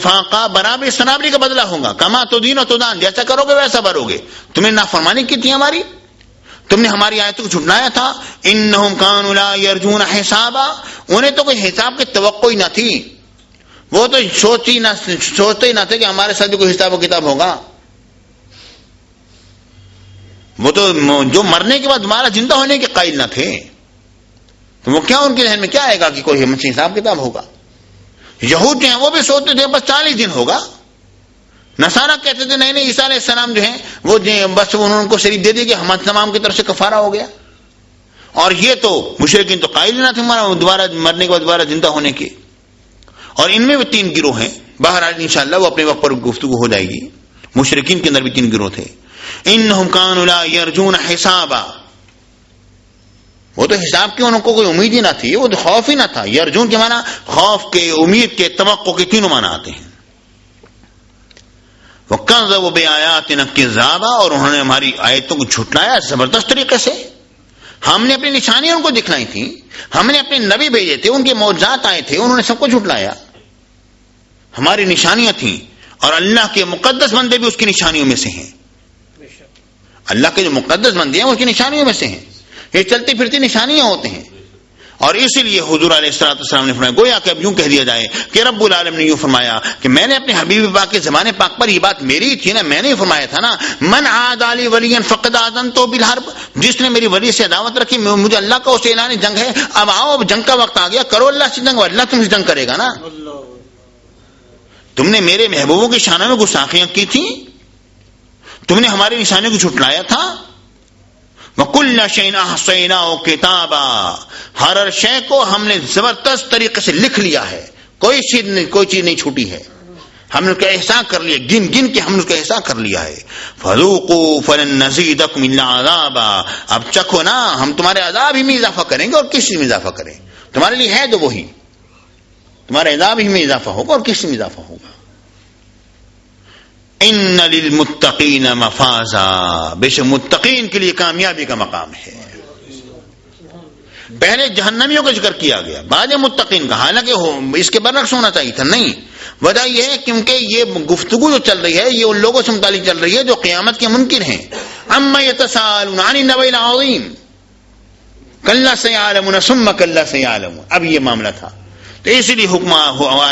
وفاقا برابر برابری کا بدلہ ہوگا. کما تدین و تدان, جیسا کرو گے ویسا بھرو گے. تم نے نافرمانی کی تھی ہماری, تم نے ہماری آیتوں کو جھٹلایا تھا. انہم کانوا لا یرجون حسابا, انہیں تو کوئی حساب کی توقع ہی نہ تھی. وہ تو سوچتے ہی نہ تھے کہ ہمارے ساتھ بھی کوئی حساب و کتاب ہوگا. وہ تو جو مرنے کے بعد دوبارہ زندہ ہونے کے قائل نہ تھے. تو وہ کیا ان کے ذہن میں کیا آئے گا کہ کوئی ہم سے حساب کتاب ہوگا. یہود جو ہیں وہ بھی سوچتے تھے بس 40 دن ہوگا. نصارہ کہتے تھے نہیں نہیں, عیسیٰ علیہ السلام جو ہیں وہ بس انہوں نے ان کو شریف دے دی کہ ہم تمام کی طرف سے کفارہ ہو گیا. اور یہ تو مشرکین تو قائل نہ تھے دوبارہ مرنے کے بعد دوبارہ زندہ ہونے کے. اور ان میں بھی 3 گروہ ہیں. بہرحال انشاءاللہ وہ اپنے وقت پر گفتگو ہو جائے گی. مشرکین کے اندر بھی 3 گروہ تھے. انہم کانوا لا یرجون حسابا, وہ تو حساب کی ان کو کوئی امید ہی نہ تھی, وہ تو خوف ہی نہ تھا. یرجون کے معنی خوف کے, امید کے, توقع کے, تینوں معنی آتے ہیں. وَكَذَّبُوا بِآيَاتِنَا كِذَّابًا, اور انہوں نے ہماری آیتوں کو جھٹلایا زبردست طریقے سے. ہم نے اپنی نشانیاں ان کو دکھلائی تھیں, ہم نے اپنے نبی بھیجے تھے, ان کے معجزات آئے تھے, انہوں نے سب کو جھٹلایا. ہماری نشانیاں تھیں, اور اللہ کے مقدس بندے بھی اس کی نشانیوں میں سے ہیں. اللہ کے جو مقدس بندے ہیں اس کی نشانیوں میں سے ہیں. یہ چلتی پھرتی نشانیاں ہوتے ہیں. اور اسی لیے حضور علیہ السلام نے فرمایا, گویا کہ اب یوں کہہ دیا جائے کہ رب العالمین نے یوں فرمایا کہ میں نے اپنے حبیب پاک کے زمانے پاک پر یہ بات میری تھی نا, میں نے فرمایا تھا نا, من عاد علی ولی فقد آذنتہ بالحرب, جس نے میری ولی سے عداوت رکھی مجھے اللہ کا اسے اعلان جنگ ہے. اب آؤ, اب جنگ کا وقت آ گیا, کرو اللہ سے جنگ, اللہ تم سے جنگ کرے گا نا. تم نے میرے محبوبوں کی شانوں میں گستاخیاں کی تھی, تم نے ہماری نشانیوں کو جھٹلایا تھا. وَكُلَّ شَيْءٍ أَحْصَيْنَاهُ كِتَابًا, ہر شے کو ہم نے زبردست طریقے سے لکھ لیا ہے, کوئی چیز نہیں چھوٹی ہے. ہم نے اس کا احسان کر لیا, گن گن کے ہم نے اس کا احسان کر لیا ہے. فَذُوقُوا فَلَن نَّزِيدَكُمْ إِلَّا عَذَابًا, اب چکھو نا, ہم تمہارے عذاب ہی میں اضافہ کریں گے, اور کس چیز میں اضافہ کریں. تمہارے لیے ہے تو وہی, تمہارے عذاب ہی میں اضافہ ہوگا, اور کس چیز میں اضافہ ہوگا. ان للمتقین مفازا, بے شک متقین کے لیے کامیابی کا مقام ہے. پہلے جہنمیوں کا ذکر کیا گیا, بعد متقین کا, حالانکہ اس کے برعکس ہونا چاہیے تھا. نہیں, وجہ یہ ہے کیونکہ یہ گفتگو جو چل رہی ہے یہ ان لوگوں سے متعلق چل رہی ہے جو قیامت کے منکر ہیں. اما یتساءلون عن النبأ العظیم کلا سیعلمون ثم کلا سیعلمون, اب یہ معاملہ تھا. تو اسی لیے حکم آ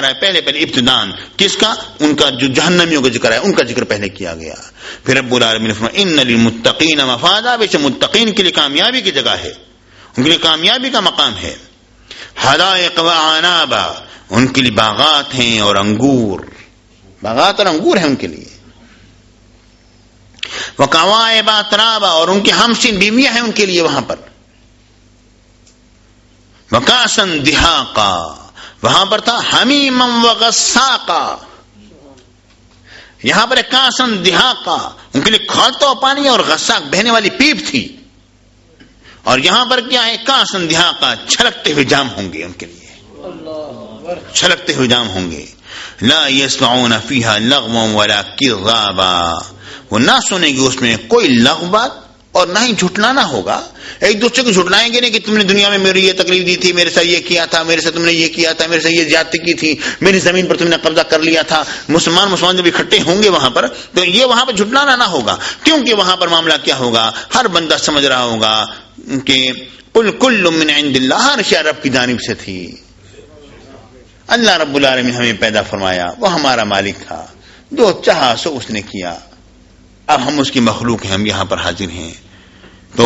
رہا ہے پہلے ابتدان کس کا, ان کا جو جہنمیوں کا ذکر ہے ان کا ذکر پہلے کیا گیا. پھر رب العالمین نے فرمایا ان للمتقین مفازا, بے شک متقین کے لیے کامیابی کی جگہ ہے, ان کے لیے کامیابی کا مقام ہے. حدائق و اعنابا, ان کے لیے باغات ہیں اور انگور, باغات اور انگور ہیں ان کے لیے. وکواعب اترابا, اور ان کے ہمسن بیویاں ہیں ان کے لیے وہاں پر. وکاسن دہاقا, وہاں پر تھا حمیما وغساقا, یہاں پر کاسن دہاقا, ان کے لیے کھولتا ہوا پانی اور غساق بہنے والی پیپ تھی. اور یہاں پر کیا ہے, کاسن دہاقا, چھلکتے ہوئے جام ہوں گے ان کے لیے, چھلکتے ہوئے جام ہوں گے. لا يسمعون فيها لغوا ولا كذابا, وہ نہ سنیں گے اس میں کوئی لغو بات اور نہ ہی جھٹلانا ہوگا. ایک دوسرے کو جھٹلائیں گے نہیں کہ تم نے دنیا میں میری یہ تکلیف دی تھی, میرے ساتھ یہ کیا تھا, میرے ساتھ تم نے یہ کیا تھا, میرے ساتھ یہ زیادتی کی تھی, میری زمین پر تم نے قبضہ کر لیا تھا. مسلمان جب اکٹھے ہوں گے وہاں پر تو یہ وہاں پر جھٹلانا نہ ہوگا, کیونکہ وہاں پر معاملہ کیا ہوگا, ہر بندہ سمجھ رہا ہوگا کہ قل کل من عند اللہ, ہر شے رب کی جانب سے تھی. اللہ رب العالمین ہمیں پیدا فرمایا, وہ ہمارا مالک تھا, جو چاہا سو اس نے کیا. اب ہم اس کی مخلوق ہیں, ہم یہاں پر حاضر ہیں, تو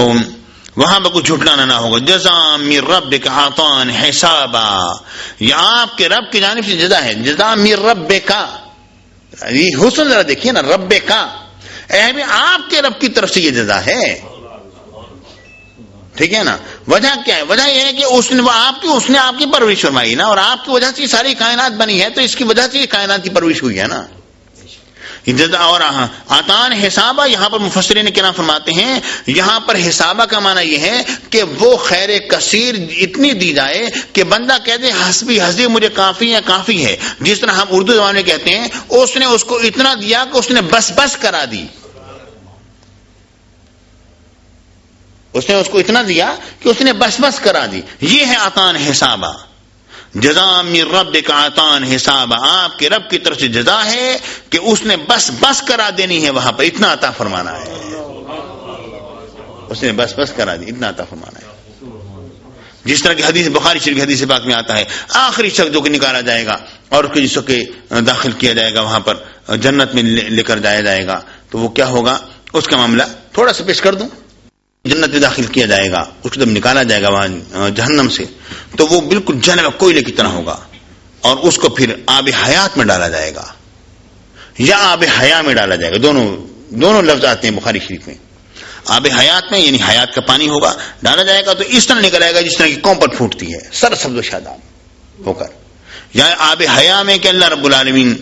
وہاں پر کچھ جھٹلانا نہ ہوگا. جزاء من ربک عطاء حسابا, یہ آپ کے رب کی جانب سے جزا ہے. جزاء من ربک, یہ حسن ذرا دیکھیے نا, ربک, اے آپ کے رب کی طرف سے یہ جزا ہے. ٹھیک ہے نا. وجہ کیا ہے, وجہ یہ ہے کہ اس نے آپ کی پرورش فرمائی نا, اور آپ کی وجہ سے ساری کائنات بنی ہے, تو اس کی وجہ سے کائنات کی پرورش ہوئی ہے نا. اور آتان حسابہ, یہاں پر مفسرین کرام فرماتے ہیں یہاں پر حسابہ کا معنی یہ ہے کہ وہ خیر کثیر اتنی دی جائے کہ بندہ کہتے حسبی حسبی, مجھے کافی ہے کافی ہے. جس طرح ہم اردو زبان میں کہتے ہیں, اس نے اس کو اتنا دیا کہ اس نے بس بس کرا دی, اس نے اس کو اتنا دیا کہ اس نے بس بس کرا دی. یہ ہے آتان حسابہ. جزاء من ربک عطاء حسابا، آپ کے رب کی طرف سے جزا ہے کہ اس نے بس کرا دینی ہے، وہاں پہ اتنا عطا فرمانا ہے، اس نے بس کرا دی، اتنا عطا فرمانا ہے. جس طرح کی حدیث بخاری شریف حدیث پاک میں آتا ہے، آخری شخص جو کہ نکالا جائے گا اور اس کو جس کو داخل کیا جائے گا وہاں پر جنت میں لے کر جایا جائے گا، تو وہ کیا ہوگا، اس کا معاملہ تھوڑا سا پیش کر دوں. جنت میں داخل کیا جائے گا، اس کو جب نکالا جائے گا وہاں جہنم سے، تو وہ بالکل جلے ہوئے کوئلے کی طرح ہوگا، اور اس کو پھر آب حیات میں ڈالا جائے گا یا آب حیا میں ڈالا جائے گا. دونوں لفظ آتے ہیں بخاری شریف میں. آب حیات میں یعنی حیات کا پانی ہوگا، ڈالا جائے گا تو اس طرح نکل آئے گا جس طرح کی کومپٹ پھوٹتی ہے سر سبز و شاداب ہو کر، یا آب حیا میں کہ اللہ رب العالمین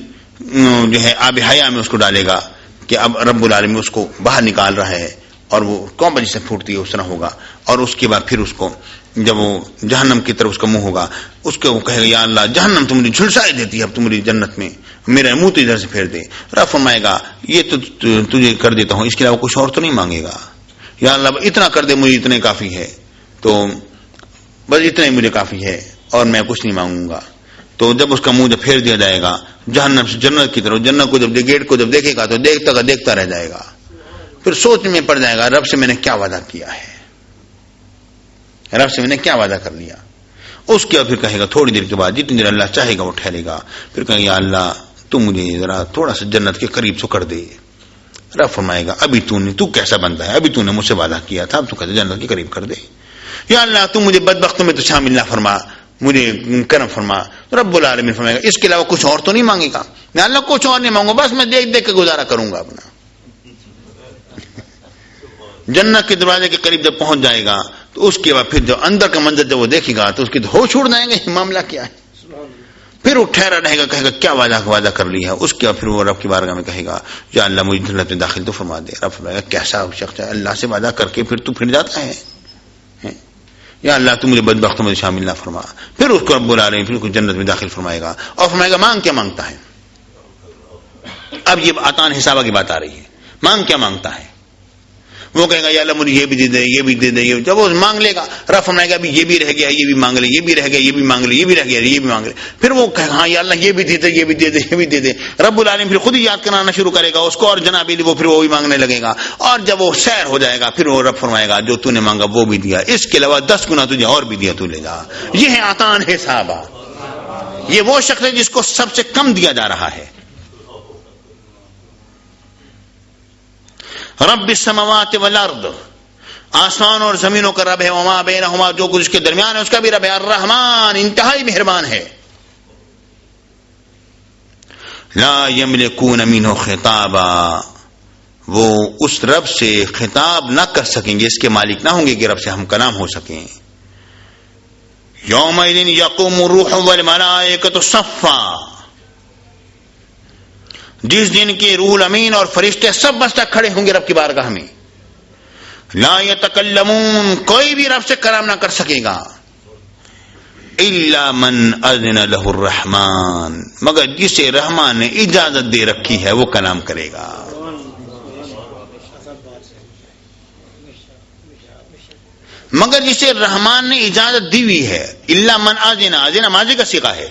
جو ہے آب حیا میں اس کو ڈالے گا کہ اب رب العالمین اس کو باہر نکال رہا ہے، اور وہ کومپٹ جس سے پھوٹتی ہے اس طرح ہوگا. اور اس کے بعد پھر اس کو جب وہ جہنم کی طرف اس کا منہ ہوگا، اس کو وہ کہے گا یا اللہ جہنم تم مجھے جھلسائے دیتی ہے، اب تم مجھے جنت میں میرا منہ تو ادھر سے پھیر دے. رب فرمائے گا یہ تو تجھے کر دیتا ہوں، اس کے علاوہ کچھ اور تو نہیں مانگے گا. یا اللہ اتنا کر دے، مجھے اتنے کافی ہے، تو بس اتنا ہی مجھے کافی ہے اور میں کچھ نہیں مانگوں گا. تو جب اس کا منہ جب پھیر دیا جائے گا جہنم سے جنت کی طرف، جنت کو جب گیٹ کو جب دیکھے گا تو دیکھتا رہ جائے گا، پھر سوچ میں پڑ جائے گا رب سے میں نے کیا وعدہ کیا ہے، رب سے میں نے کیا وعدہ کر لیا. اس کے پھر کہے گا تھوڑی دیر کے بعد جتنی دیر اللہ چاہے گا وہ ٹھہرے گا، پھر کہے گا یا اللہ تو مجھے ذرا تھوڑا سا جنت کے قریب تو کر دے. رب فرمائے گا ابھی تو کیسا بندہ ہے، ابھی تو نے مجھ سے وعدہ کیا تھا، اب تو کہتے جنت کے قریب کر دے. یا اللہ تم مجھے بدبختوں میں تو شامل نہ فرما، مجھے کرم فرما. تو رب العالمین فرمائے گا اس کے علاوہ کچھ اور تو نہیں مانگے گا. یا اللہ کچھ اور نہیں مانگوں، بس میں دیکھ کے گزارا کروں گا اپنا. جنت کے دروازے کے قریب جب پہنچ جائے گا تو اس کے بعد پھر جو اندر کا منظر جب وہ دیکھے گا تو اس کے ہوش اڑ جائیں گے، معاملہ کیا ہے. پھر وہ ٹھہرا رہے گا، کہے گا کیا وعدہ کر لیا ہے. اس کے بعد پھر وہ رب کی بارگاہ میں کہے گا یا اللہ مجھے جنت میں داخل تو فرما دے. رب فرمائے گا کیسا شخص ہے، اللہ سے وعدہ کر کے پھر جاتا ہے. یا اللہ تو مجھے بدبختوں میں شامل نہ فرما. پھر اس کو رب العالمین پھر جنت میں داخل فرمائے گا اور فرمائے گا مانگ کیا مانگتا ہے. اب یہ عطاء حسابہ کی بات آ رہی ہے، مانگ کیا مانگتا ہے. وہ کہے گا یا اللہ مجھے یہ بھی دے دے، یہ بھی دے دے. جب وہ مانگ لے گا رب فرمائے گا ابھی یہ بھی رہ گیا، یہ بھی مانگ لے، یہ بھی رہ گیا، یہ بھی مانگ لے، یہ بھی رہ گیا، یہ بھی مانگ لے. پھر وہ کہے گا ہاں یا اللہ یہ بھی دے دے، یہ بھی دے دے، یہ بھی دے دے. رب العالمین پھر خود ہی یاد کرانا شروع کرے گا اس کو، اور جناب وہ پھر وہ بھی مانگنے لگے گا. اور جب وہ سیر ہو جائے گا پھر وہ رب فرمائے گا جو تو نے مانگا وہ بھی دیا، اس کے علاوہ 10 گنا تجھے اور بھی دیا، تو لے جا. یہ ہے عطاء حسابہ. یہ وہ شخص ہے جس کو سب سے کم دیا جا رہا ہے. رب السماوات والارض، آسمان اور زمینوں کا رب ہے، وما بینہما، جو کچھ کے درمیان ہے اس کا بھی رب ہے. الرحمن، انتہائی مہربان ہے. لا یملکون منہ خطابا، وہ اس رب سے خطاب نہ کر سکیں گے، اس کے مالک نہ ہوں گے کہ رب سے ہم کلام ہو سکیں. یومئذ یقوم الروح والملائکۃ صفا، جس دن کے روح الامین اور فرشتے سب بستہ کھڑے ہوں گے رب کی بارگاہ میں. لا یتکلمون، کوئی بھی رب سے کلام نہ کر سکے گا. الا من اذن له الرحمن، مگر جسے رحمان نے اجازت دے رکھی ہے وہ کلام کرے گا. مگر جسے رحمان نے اجازت دی ہوئی ہے. الا من اذن، اذن ماضی کا صیغہ ہے،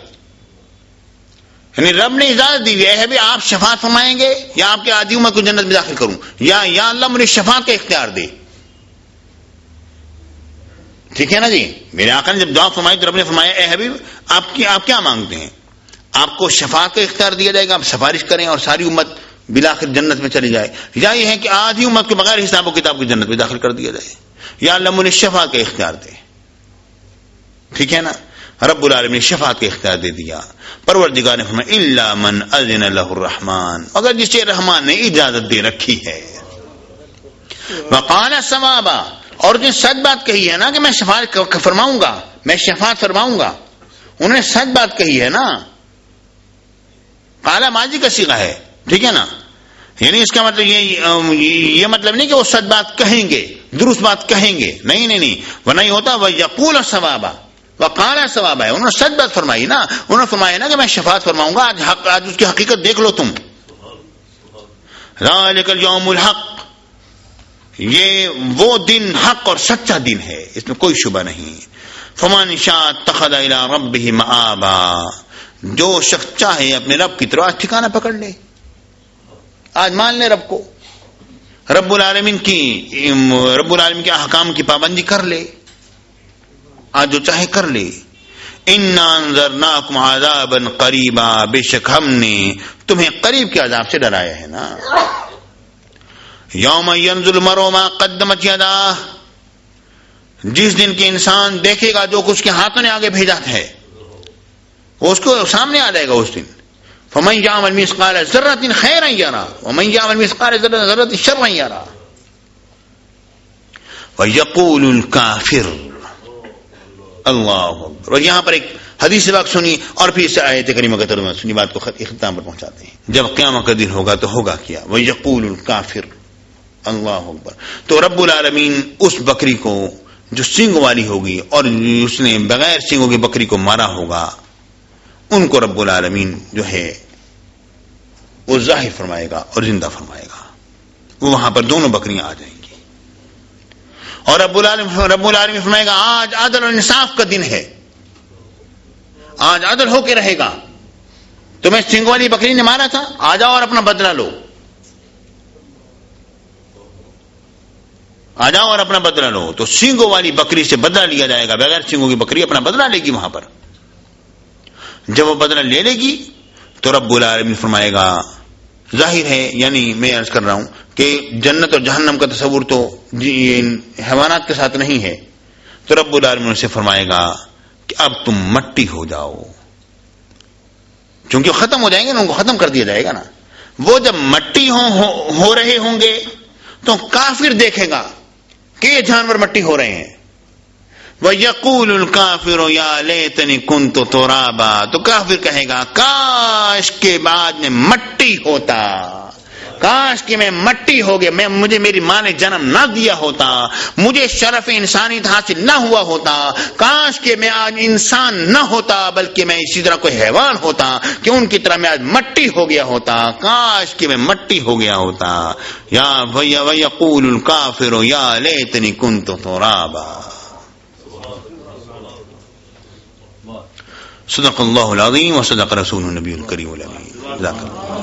یعنی رب نے اجازت دی ہوئی ہے بھی آپ شفاعت فرمائیں گے یا آپ کے عادی امت کو جنت میں داخل کروں، یا اللہ مجھے شفاعت کا اختیار دے. ٹھیک ہے نا جی. میرے آقا نے جب دعا فرمائی تو رب نے فرمایا اے حبیب آپ کیا مانگتے ہیں؟ آپ کو شفاعت کا اختیار دیا جائے گا، آپ سفارش کریں اور ساری امت بالآخر جنت میں چلی جائے، یا یہ ہے کہ آدھی امت کے بغیر حساب و کتاب کو جنت میں داخل کر دیا جائے. یا اللہ مجھے شفاعت کا اختیار دے. ٹھیک ہے نا. رب العالمین نے شفاعت کا اختیار دے دیا. پروردگار نے فرمایا الا من اذن له الرحمن، مگر جسے رحمان نے اجازت دے رکھی ہے. وقال ثوابا، اور جو سچ بات کہی ہے نا کہ میں شفاعت فرماؤں گا، میں شفاعت فرماؤں گا، انہوں نے سچ بات کہی ہے نا. قال ماضی کا صیغہ ہے، ٹھیک ہے نا. یعنی اس کا مطلب یہ مطلب نہیں کہ وہ سچ بات کہیں گے، درست بات کہیں گے، نہیں، وہ نہیں ہوتا. وہ یقول ثوابا وقال ثوابا ہے، انہوں نے سچ بات فرمائی نا، انہوں نے فرمایا نا کہ میں شفاعت فرماؤں گا. آج اس کی حقیقت دیکھ لو تم. ذالک الیوم الحق، یہ وہ دن حق اور سچا دن ہے، اس میں کوئی شبہ نہیں. فمن شاء اتخذ الى ربه مآبا، جو شخص چاہے اپنے رب کی طرف ٹھکانہ پکڑ لے، آج مان لے رب کو، رب العالمین کے احکام کی پابندی کر لے، آج جو چاہے کر لے۔ انا انذرناکم عذابا قریبا، بے شک ہم نے تمہیں قریب کے عذاب سے ڈرایا ہے نا۔ یوم ینظر المرء ما قدمت یداہ، جس دن کے انسان دیکھے گا جو کچھ کے ہاتھوں نے آگے بھیجا ہے وہ اس کو سامنے آ جائے گا اس دن۔ فمن یعمل مثقال ذرۃ خیرا یرہ ومن یعمل مثقال ذرۃ شرا یرہ ویقول الکافر اللہ اکبر۔ اور یہاں پر ایک حدیث پاک سنی اور پھر اس آیت کریمہ کا ترجمہ سنی، بات کو اختتام پر پہنچاتے ہیں۔ جب قیامت کا دن ہوگا تو ہوگا کیا؟ ویقول الکافر اللہ اکبر۔ تو رب العالمین اس بکری کو جو سینگ والی ہوگی اور اس نے بغیر سینگوں کی بکری کو مارا ہوگا، ان کو رب العالمین جو ہے وہ ظاہر فرمائے گا اور زندہ فرمائے گا، وہ وہاں پر دونوں بکریاں آ جائیں گی، اور رب العالمین فرمائے گا آج عدل و انصاف کا دن ہے، آج عدل ہو کے رہے گا، تمہیں سینگ والی بکری نے مارا تھا، آ جاؤ اور اپنا بدلہ لو، آ جاؤ اور اپنا بدلہ لو۔ تو سینگوں والی بکری سے بدلہ لیا جائے گا، بغیر سینگوں کی بکری اپنا بدلہ لے گی وہاں پر۔ جب وہ بدلہ لے لے گی تو رب العالمین فرمائے گا، ظاہر ہے یعنی میں عرض کر رہا ہوں کہ جنت اور جہنم کا تصور تو حیوانات کے ساتھ نہیں ہے، تو رب العالمین سے فرمائے گا کہ اب تم مٹی ہو جاؤ، چونکہ ختم ہو جائیں گے نا، ان کو ختم کر دیا جائے گا نا۔ وہ جب مٹی ہو رہے ہوں گے تو کافر دیکھے گا کہ یہ جانور مٹی ہو رہے ہیں، وَيَقُولُ الْكَافِرُ يَا لَيْتَنِي كُنْتُ تُرَابًا، تو کافر کہے گا کاش کے بعد میں مٹی ہوتا، کاش کہ میں مٹی ہو گیا، مجھے میری ماں نے جنم نہ دیا ہوتا، مجھے شرف انسانیت حاصل نہ ہوا ہوتا، کاش کہ میں آج انسان نہ ہوتا بلکہ میں اسی طرح کوئی حیوان ہوتا کہ ان کی طرح میں آج مٹی ہو گیا ہوتا، کاش کہ میں مٹی ہو گیا ہوتا۔ یا وَيَقُولُ الْكَافِرُ يَا لَيْتَنِي كُنْتُ تُرَابًا۔ صدق اللہ العظیم و صدق رسول النبی الکریم الامین۔